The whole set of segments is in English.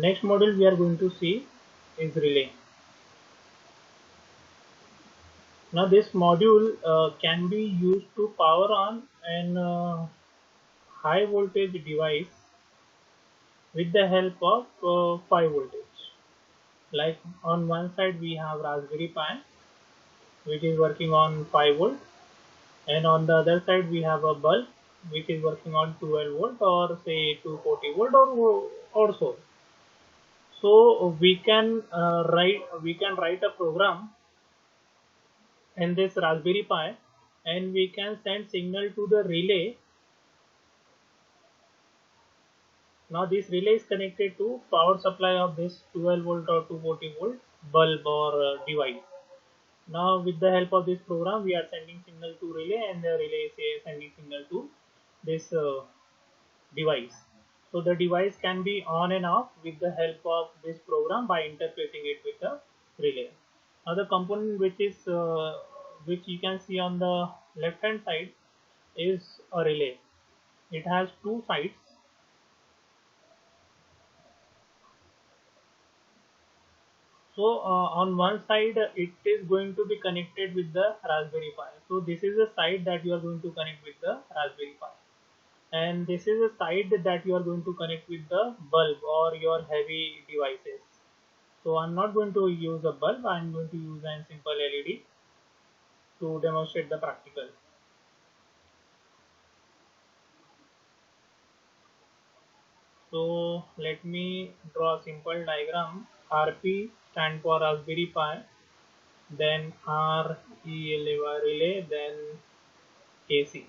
Next module we are going to see is relay. Now this module can be used to power on an high voltage device with the help of 5 voltage. Like on one side we have Raspberry Pi which is working on 5 volt, and on the other side we have a bulb which is working on 12 volt or say 240 volt or so. So we can write a program in this Raspberry Pi, and we can send signal to the relay. Now this relay is connected to power supply of this 12 volt or 240 volt bulb or device. Now with the help of this program we are sending signal to relay, and the relay is sending signal to this device. So the device can be on and off with the help of this program by interfacing it with the relay. Now the component which you can see on the left hand side is a relay. It has two sides. So on one side it is going to be connected with the Raspberry Pi. So this is the side that you are going to connect with the Raspberry Pi, and this is a side that you are going to connect with the bulb or your heavy devices. So I'm not going to use a bulb, I'm going to use a simple LED to demonstrate the practical. So let me draw a simple diagram. RP stand for Raspberry Pi, then relay, then AC.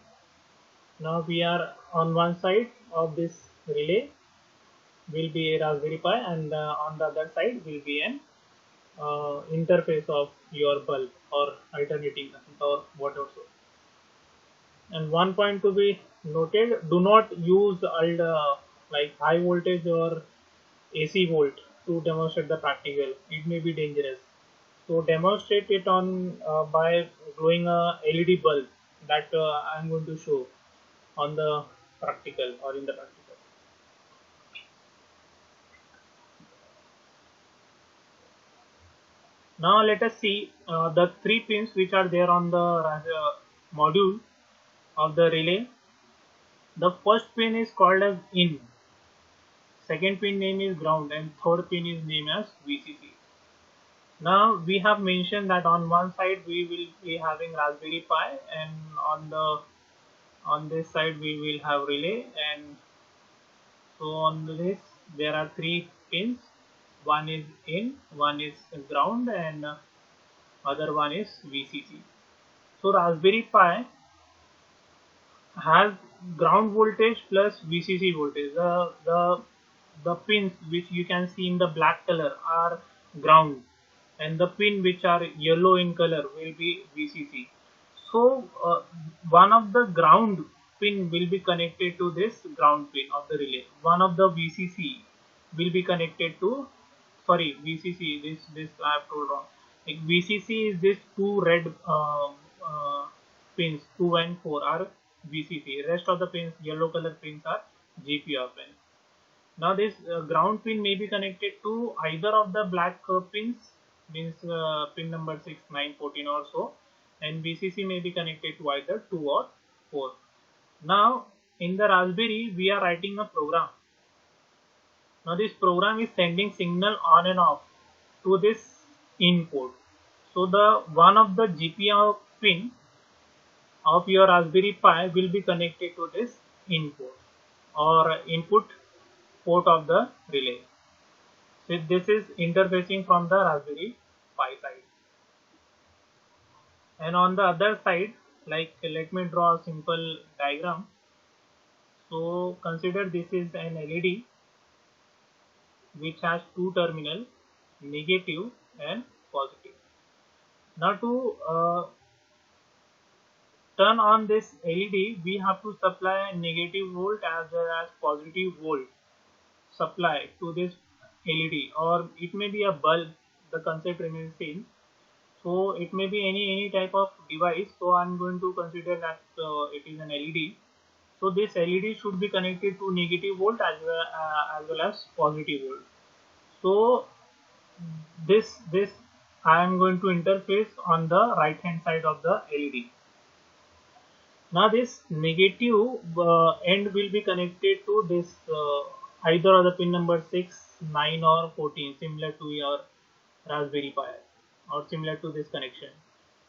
Now we are on one side of this relay will be a Raspberry Pi, and on the other side will be an interface of your bulb or alternating or whatever. So, and one point to be noted: do not use like high voltage or AC volt to demonstrate the practical. It may be dangerous. So demonstrate it on by glowing a LED bulb that I am going to show on the practical or in the practical. Now let us see the three pins which are there on the module of the relay. The first pin is called as in, second pin name is ground, and third pin is named as VCC. Now we have mentioned that on one side we will be having Raspberry Pi, and on this side we will have relay, and so on this there are three pins. One is in, one is ground, and other one is VCC. So Raspberry Pi has ground voltage plus VCC voltage. The pins which you can see in the black color are ground, and the pin which are yellow in color will be VCC. So one of the ground pin will be connected to this ground pin of the relay. One of the VCC will be connected to, sorry, VCC, this I have told wrong. Like VCC is this two red pins, 2 and 4 are VCC. Rest of the pins, yellow color pins, are GPR pin. Now this ground pin may be connected to either of the black pins, means pin number 6, 9, 14 or so, and VCC may be connected to either 2 or 4. Now in the Raspberry we are writing a program. Now this program is sending signal on and off to this input. So the one of the GPR pin of your Raspberry Pi will be connected to this input or input port of the relay. So this is interfacing from the Raspberry Pi side. And on the other side, like let me draw a simple diagram. So consider this is an LED which has two terminals, negative and positive. Now to turn on this LED, we have to supply negative volt as well as positive volt supply to this LED, or it may be a bulb. The concept remains same. So it may be any type of device. So I'm going to consider that it is an LED. So this LED should be connected to negative volt as well as positive volt. So this I am going to interface on the right hand side of the LED. Now this negative end will be connected to this either of the pin number 6, 9 or 14, similar to your Raspberry Pi or similar to this connection.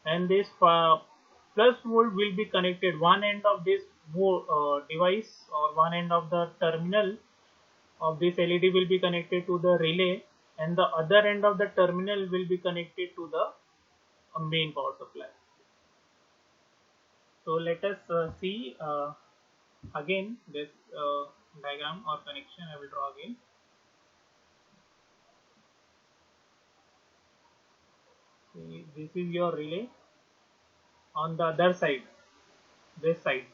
And this plus volt will be connected, one end of this device or one end of the terminal of this LED will be connected to the relay, and the other end of the terminal will be connected to the main power supply. So let us see again this diagram or connection I will draw again. See, this is your relay. On the other side, this side,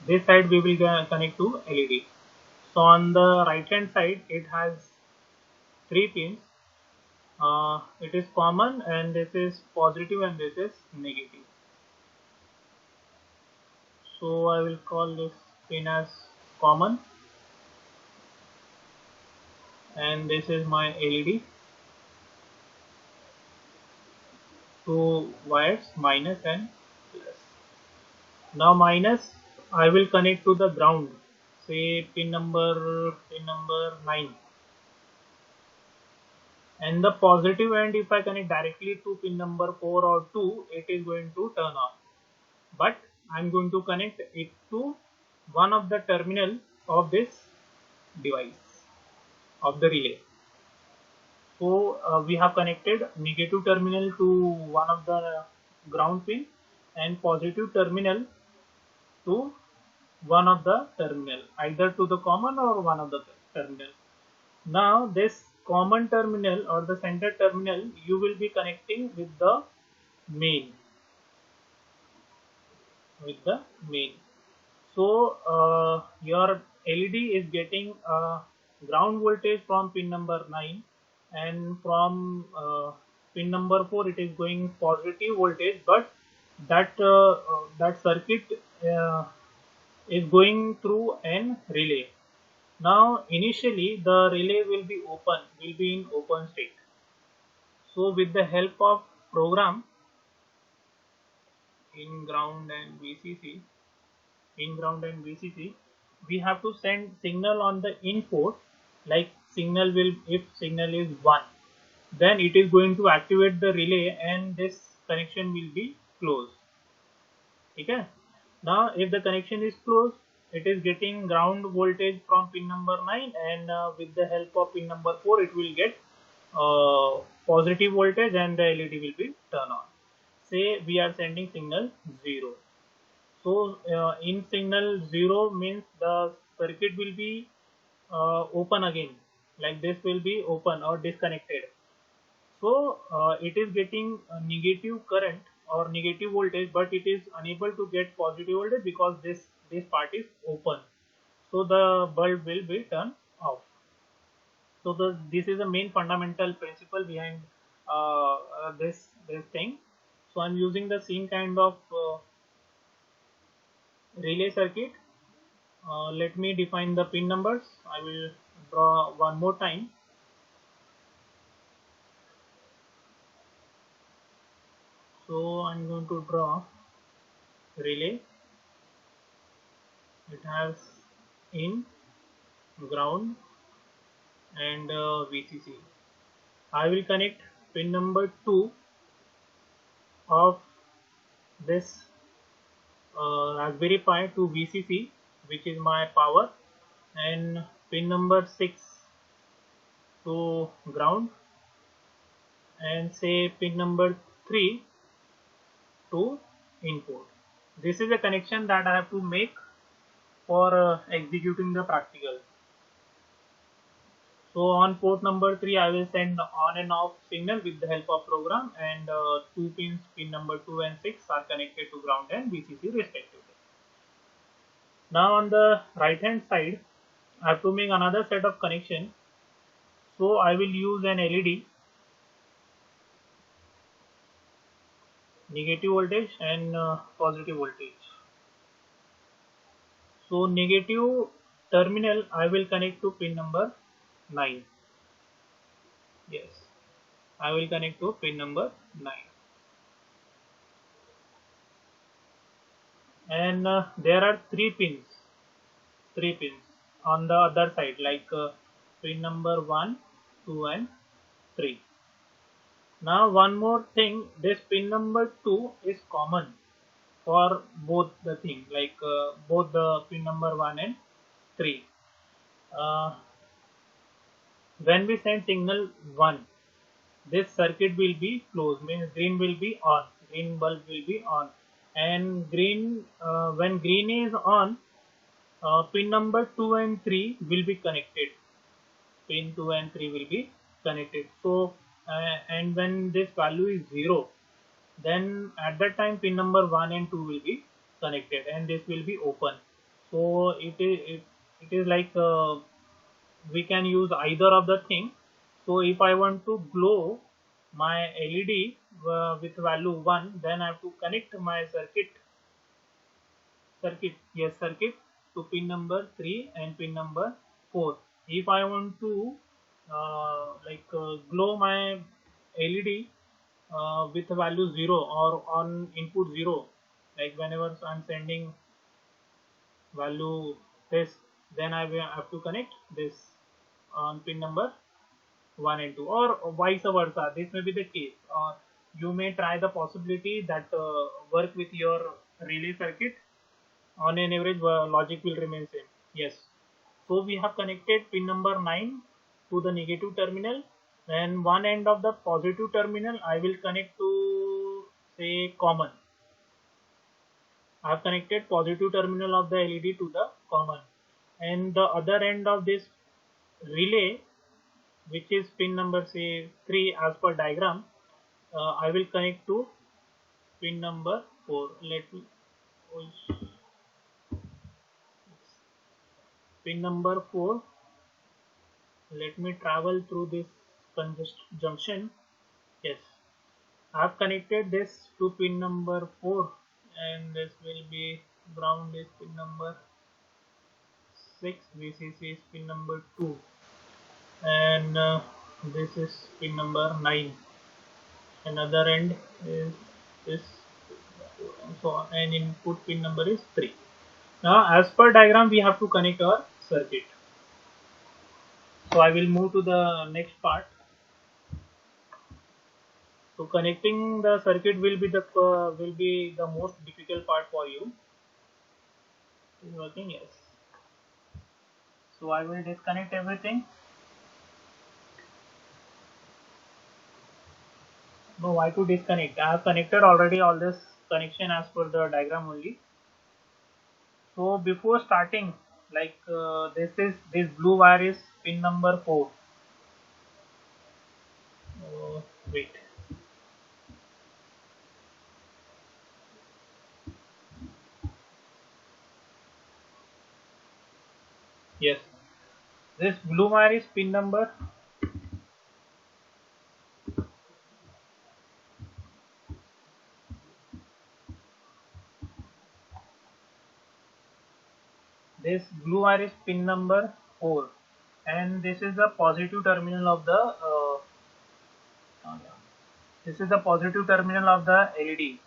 we will connect to LED. So on the right hand side, it has 3 pins. It is common, and this is positive and this is negative. So I will call this pin as common, and this is my LED. 2 wires, minus and plus. Now minus I will connect to the ground, say pin number 9, and the positive end, if I connect directly to pin number 4 or 2, it is going to turn on. But I am going to connect it to one of the terminal of this device, of the relay. So we have connected negative terminal to one of the ground pin and positive terminal to one of the terminal, either to the common or one of the terminal. Now this common terminal or the center terminal you will be connecting with the main, So your LED is getting ground voltage from pin number 9, and from pin number 4 it is going positive voltage, but that circuit is going through an relay. Now initially the relay will be in open state. So with the help of program in ground and VCC, we have to send signal on the input, like if signal is 1, then it is going to activate the relay and this connection will be closed. Okay. Now if the connection is closed, it is getting ground voltage from pin number 9, and with the help of pin number 4 it will get positive voltage and the LED will be turned on. Say we are sending signal 0. So in signal 0 means the circuit will be open again, like this will be open or disconnected. So it is getting a negative current or negative voltage, but it is unable to get positive voltage because this part is open. So the bulb will be turned off. So this is the main fundamental principle behind this thing. So I'm using the same kind of relay circuit. Let me define the pin numbers. I will draw one more time. So I'm going to draw relay. It has in, ground and VCC. I will connect pin number 2 of this Raspberry Pi to VCC, which is my power, and pin number 6 to ground, and say pin number 3 to input. This is a connection that I have to make for executing the practical. So on port number 3 I will send on and off signal with the help of program, and 2 pins, pin number 2 and 6, are connected to ground and VCC respectively. Now on the right hand side I have to make another set of connection. So I will use an LED, negative voltage and positive voltage. So negative terminal I will connect to pin number 9, Yes, I will connect to pin number 9. And there are three pins on the other side, like pin number 1, 2 and 3. Now one more thing, this pin number 2 is common for both the thing, like both the pin number 1 and 3. uh, when we send signal 1, this circuit will be closed, means green will be on, green bulb will be on, and green when green is on, pin number 2 and 3 will be connected. Pin 2 and 3 will be connected. So and when this value is 0, then at that time pin number 1 and 2 will be connected and this will be open. So it is like we can use either of the thing. So if I want to glow my LED with value 1, then I have to connect my circuit to pin number 3 and pin number 4. If I want to glow my LED with value 0 or on input 0, like whenever I'm sending value this, then I will have to connect this on pin number 1 and 2, or vice versa. This may be the case, or you may try the possibility that work with your relay circuit. On an average, logic will remain same. Yes. So we have connected pin number 9 to the negative terminal, and one end of the positive terminal I will connect to, say, common. I have connected positive terminal of the LED to the common, and the other end of this relay, which is pin number, say, 3 as per diagram, I will connect to pin number 4. Let me pin number 4. Let me travel through this junction. Yes, I have connected this to pin number 4, and this will be ground is pin number 6, VCC is pin number 2, and this is pin number 9. Another end is this, and so on, and input pin number is 3. Now as per diagram we have to connect our circuit. So I will move to the next part. So connecting the circuit will be the most difficult part for you. Is working? Yes. So I will disconnect everything. No, why to disconnect? I have connected already all this connection as per the diagram only. So before starting, like this blue wire is pin number 4. Wait. Yes. This blue wire is pin number. This blue wire is pin number 4, and this is the positive terminal of the. This is the positive terminal of the LED.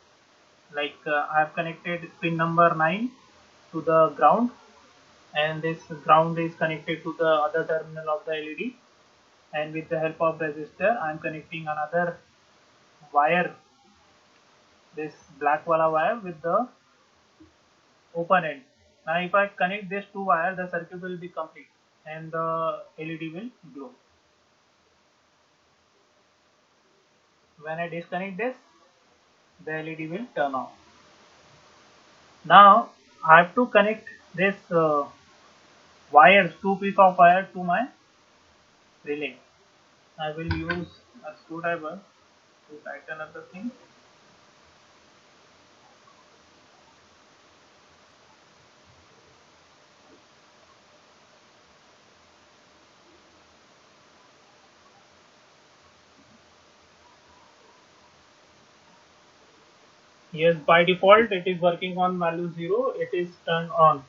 Like I have connected pin number 9 to the ground, and this ground is connected to the other terminal of the LED, and with the help of resistor I am connecting another wire, this black wala wire, with the open end. Now if I connect these two wires, the circuit will be complete and the LED will glow. When I disconnect this, the LED will turn off. Now I have to connect this wires, two pieces of wire, to my relay. I will use a screwdriver to tighten up the thing. Yes, by default it is working on value 0, it is turned on.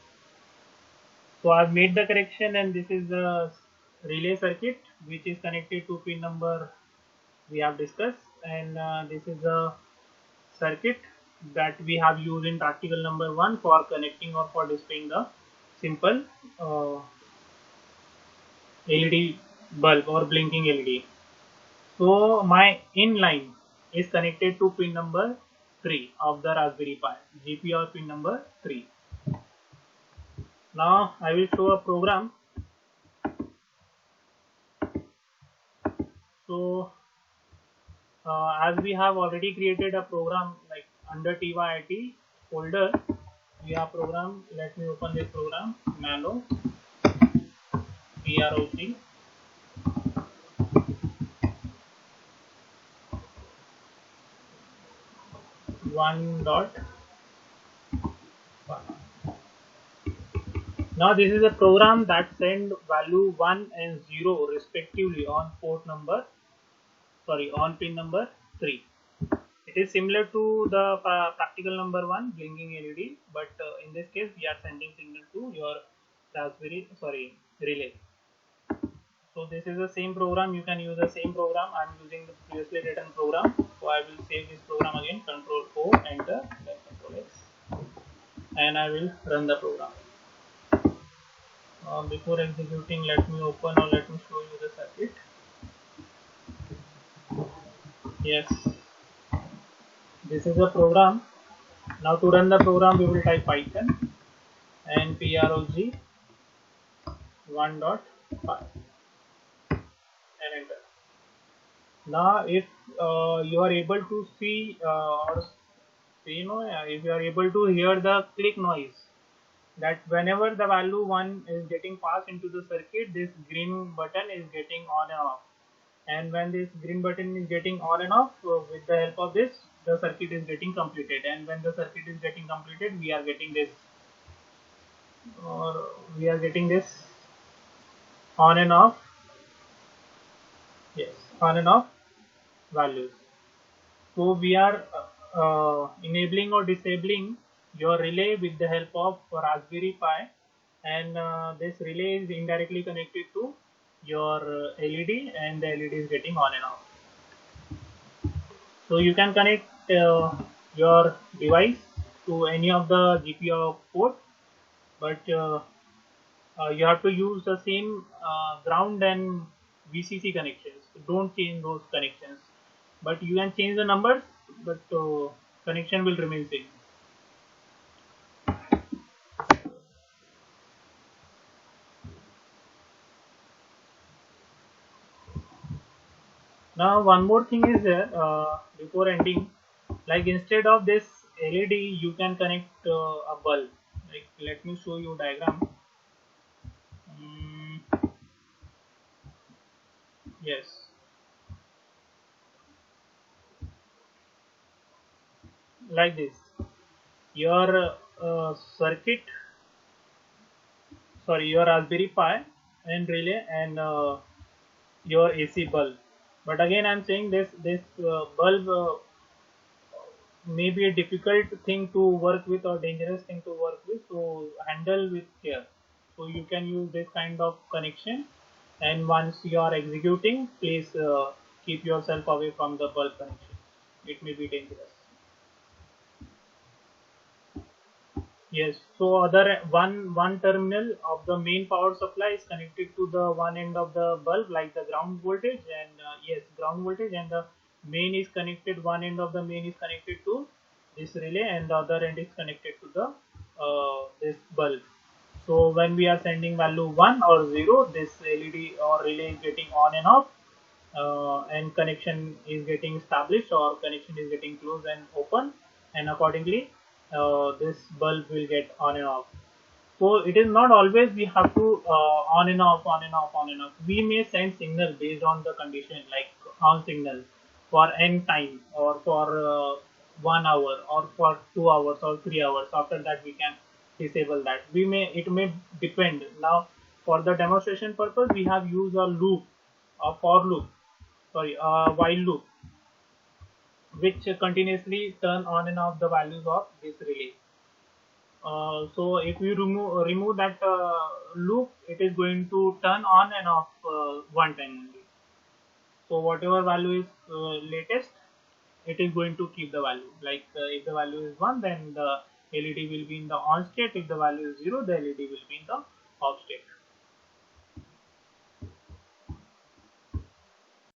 So I have made the correction, and this is the relay circuit which is connected to pin number we have discussed, and this is a circuit that we have used in practical number 1 for connecting or for displaying the simple LED bulb or blinking LED. So my inline is connected to pin number 3 of the Raspberry Pi, GPIO pin number 3. Now I will show a program. So as we have already created a program like under TYIT folder, we have program. Let me open this program. Nano PROC 1.5. Now this is a program that send value 1 and 0 respectively on on pin number 3. It is similar to the practical number 1 blinking LED, but in this case we are sending signal to your relay. So this is the same program. You can use the same program. I am using the previously written program. So I will save this program again. Control O, enter, then Control X, and I will run the program. Before executing, let me open or let me show you the circuit. Yes, this is the program. Now to run the program, we will type Python and PROG 1.5 and enter. Now if you are able to see if you are able to hear the click noise, that whenever the value 1 is getting passed into the circuit, this green button is getting on and off, and when this green button is getting on and off, with the help of this the circuit is getting completed, and when the circuit is getting completed we are getting this on and off, yes, on and off values. So we are enabling or disabling your relay with the help of Raspberry Pi, and this relay is indirectly connected to your LED, and the LED is getting on and off. So you can connect your device to any of the GPIO port, but you have to use the same ground and VCC connections. Don't change those connections, but you can change the numbers, but connection will remain same. Now one more thing is there, before ending, like instead of this LED you can connect a bulb. Like let me show you diagram. Yes, like this, your your Raspberry Pi and relay, and your AC bulb. But again I'm saying this bulb may be a difficult thing to work with or dangerous thing to work with, so handle with care. So you can use this kind of connection, and once you are executing, please keep yourself away from the bulb connection. It may be dangerous. Yes, so other one terminal of the main power supply is connected to the one end of the bulb, like the ground voltage, and yes, ground voltage, and the main is connected, one end of the main is connected to this relay, and the other end is connected to the this bulb. So when we are sending value 1 or 0, this LED or relay is getting on and off, and connection is getting established or connection is getting closed and open, and accordingly this bulb will get on and off. So it is not always we have to on and off, on and off, on and off. We may send signal based on the condition, like on signal for n time, or for 1 hour, or for 2 hours or 3 hours. After that we can disable that. It may depend. Now for the demonstration purpose we have used a loop, a for loop, while loop, which continuously turn on and off the values of this relay. So if you remove that loop, it is going to turn on and off one time only. So whatever value is latest, it is going to keep the value. Like if the value is 1, then the LED will be in the on state. If the value is 0, the LED will be in the off state.